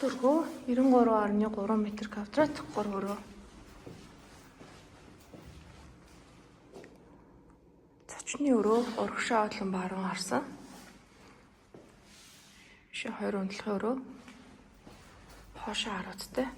дөрвөө 93.3 м2 3 зочны өрөө урагшаа одлон баруун харсан. Биш 2 унтлахын өрөө хоошоо харуулттай.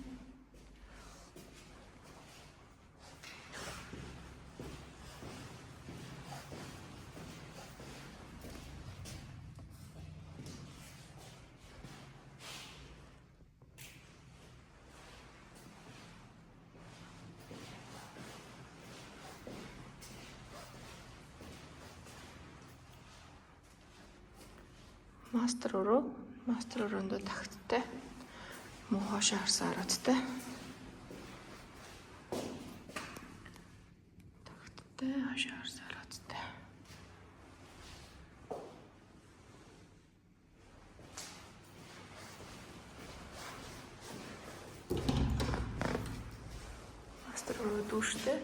Мастер өрөөндөө тагттай. Мөн хоошоо харсан харуулттай. Тагттай хоошоо харсан харуулттай. Мастер өрөө дүүштэй.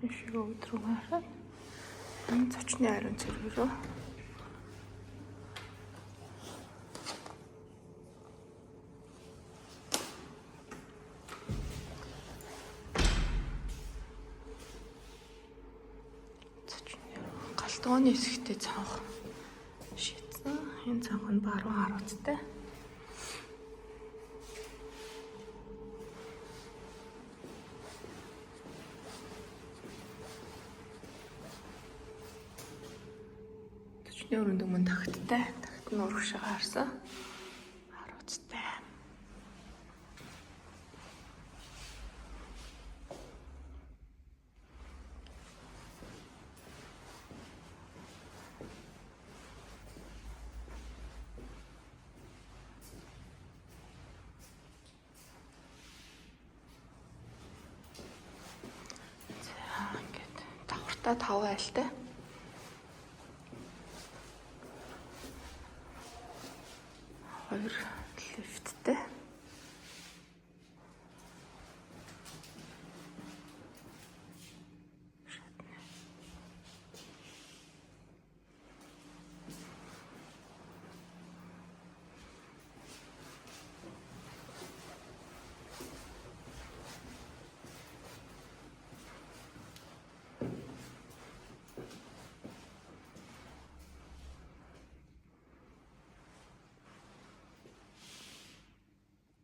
Ишиг өдрөө хараад зочны ариун цэргээрөө галтгооны хэсэгтээ цанх шийдсэн. Энэ цанх нь баруун харуулттай. Өрөөнд өмнө тагттай. Тагт нь урагшаа харсан. Харуулттай. За ингээд давхартаа 5 айлтай. Хоёр лифттэй.